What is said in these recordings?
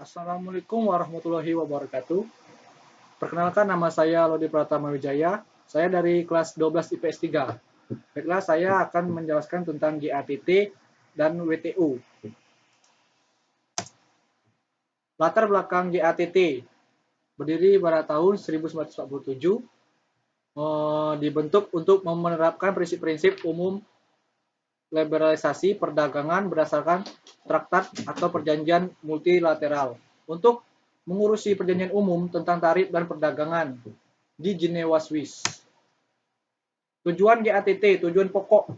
Assalamualaikum warahmatullahi wabarakatuh. Perkenalkan, nama saya Lodi Pratama Wijaya. Saya dari kelas 12 IPS 3. Baiklah, saya akan menjelaskan tentang GATT dan WTO. Latar belakang GATT berdiri pada tahun 1947, dibentuk untuk menerapkan prinsip-prinsip umum liberalisasi perdagangan berdasarkan traktat atau perjanjian multilateral untuk mengurusi perjanjian umum tentang tarif dan perdagangan di Jenewa, Swiss. Tujuan GATT, tujuan pokok.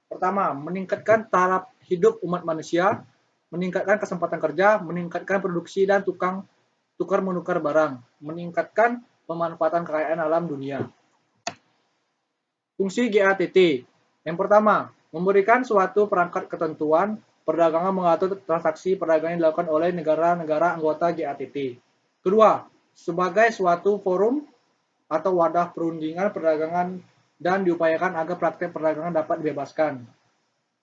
Pertama, meningkatkan taraf hidup umat manusia, meningkatkan kesempatan kerja, meningkatkan produksi dan tukar menukar barang, meningkatkan pemanfaatan kekayaan alam dunia. Fungsi GATT. Yang pertama, memberikan suatu perangkat ketentuan perdagangan mengatur transaksi perdagangan yang dilakukan oleh negara-negara anggota GATT. Kedua, sebagai suatu forum atau wadah perundingan perdagangan dan diupayakan agar praktek perdagangan dapat dibebaskan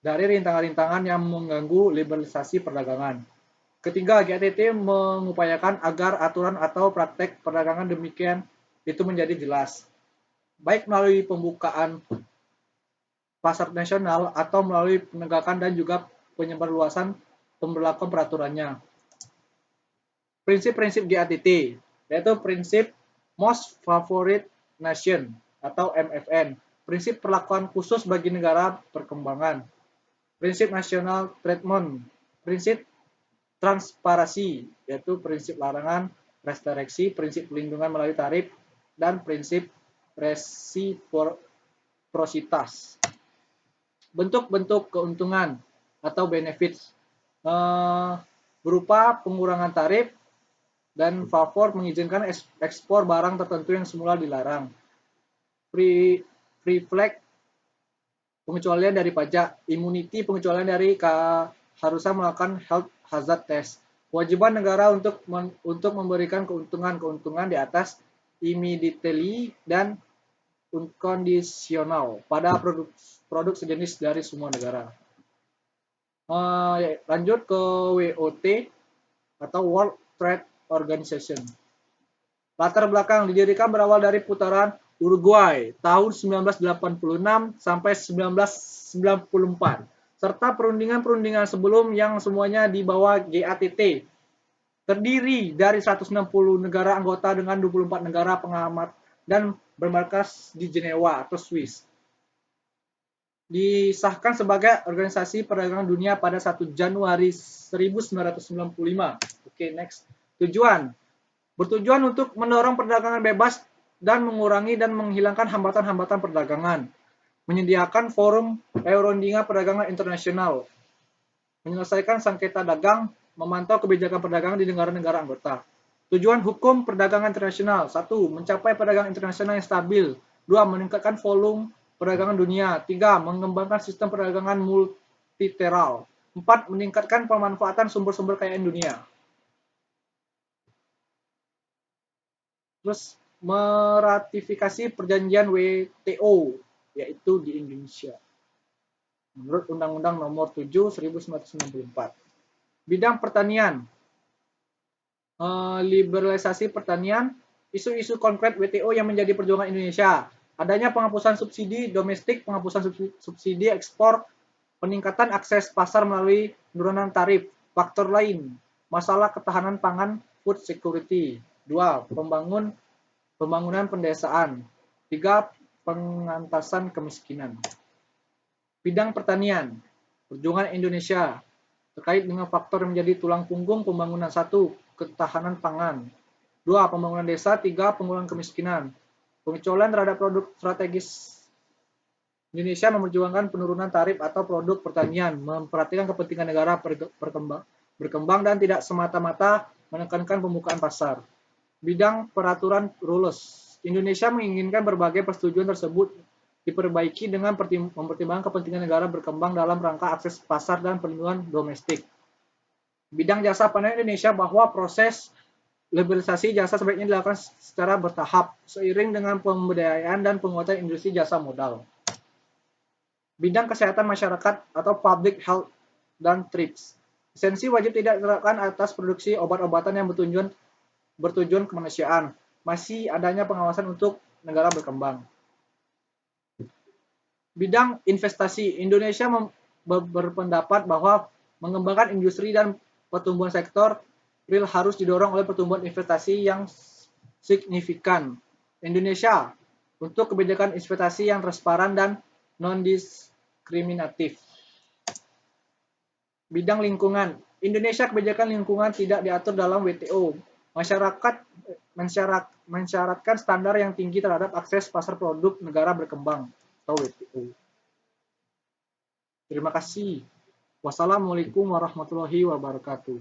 dari rintangan-rintangan yang mengganggu liberalisasi perdagangan. Ketiga, GATT mengupayakan agar aturan atau praktek perdagangan demikian itu menjadi jelas, baik melalui pembukaan pasar nasional atau melalui penegakan dan juga penyebarluasan pemberlakuan peraturannya. Prinsip-prinsip GATT, yaitu prinsip Most Favored Nation atau MFN, prinsip perlakuan khusus bagi negara perkembangan, prinsip National Treatment, prinsip transparansi, yaitu prinsip larangan restriksi, prinsip pelindungan melalui tarif, dan prinsip resiprositas. Bentuk-bentuk keuntungan atau benefits berupa pengurangan tarif dan favor mengizinkan ekspor barang tertentu yang semula dilarang. Free flag, pengecualian dari pajak. Immunity, pengecualian dari keharusan melakukan health hazard test. Kewajiban negara untuk memberikan keuntungan di atas immediately dan unconditional pada produk sejenis dari semua negara. Lanjut ke WOT atau World Trade Organization. Latar belakang didirikan berawal dari putaran Uruguay tahun 1986 sampai 1994 serta perundingan-perundingan sebelum yang semuanya di bawah GATT. Terdiri dari 160 negara anggota dengan 24 negara pengamat dan bermarkas di Jenewa atau Swiss. Disahkan sebagai Organisasi Perdagangan Dunia pada 1 Januari 1995. Oke, next. Tujuan. Bertujuan untuk mendorong perdagangan bebas dan mengurangi dan menghilangkan hambatan-hambatan perdagangan. Menyediakan forum perundingan perdagangan internasional. Menyelesaikan sengketa dagang, memantau kebijakan perdagangan di negara-negara anggota. Tujuan hukum perdagangan internasional. 1. Mencapai perdagangan internasional yang stabil. 2. Meningkatkan volume perdagangan dunia. 3. Mengembangkan sistem perdagangan multilateral. 4. Meningkatkan pemanfaatan sumber-sumber kekayaan dunia. Terus meratifikasi perjanjian WTO, yaitu di Indonesia. Menurut Undang-Undang Nomor 7 1994. Bidang pertanian. Liberalisasi pertanian, isu-isu konkret WTO yang menjadi perjuangan Indonesia. Adanya penghapusan subsidi domestik, penghapusan subsidi ekspor, peningkatan akses pasar melalui penurunan tarif. Faktor lain, masalah ketahanan pangan, food security. 2. Pembangunan pendesaan. 3. Pengentasan kemiskinan. Bidang pertanian, perjuangan Indonesia terkait dengan faktor yang menjadi tulang punggung pembangunan. 1. Ketahanan pangan. 2. Pembangunan desa. 3. Pengurangan kemiskinan. Pengecualian terhadap produk strategis Indonesia memperjuangkan penurunan tarif atau produk pertanian, memperhatikan kepentingan negara berkembang dan tidak semata-mata menekankan pembukaan pasar. Bidang peraturan rules. Indonesia menginginkan berbagai persetujuan tersebut diperbaiki dengan mempertimbangkan kepentingan negara berkembang dalam rangka akses pasar dan perlindungan domestik. Bidang jasa pandangan Indonesia bahwa proses liberalisasi jasa sebaiknya dilakukan secara bertahap, seiring dengan pemberdayaan dan penguatan industri jasa modal. Bidang kesehatan masyarakat atau public health dan TRIPS. Lisensi wajib tidak diterapkan atas produksi obat-obatan yang bertujuan kemanusiaan. Masih adanya pengawasan untuk negara berkembang. Bidang investasi, Indonesia berpendapat bahwa mengembangkan industri dan pertumbuhan sektor real harus didorong oleh pertumbuhan investasi yang signifikan. Indonesia untuk kebijakan investasi yang transparan dan non-diskriminatif. Bidang lingkungan, Indonesia kebijakan lingkungan tidak diatur dalam WTO. Masyarakat mensyaratkan standar yang tinggi terhadap akses pasar produk negara berkembang atau WTO. Terima kasih. Wassalamualaikum warahmatullahi wabarakatuh.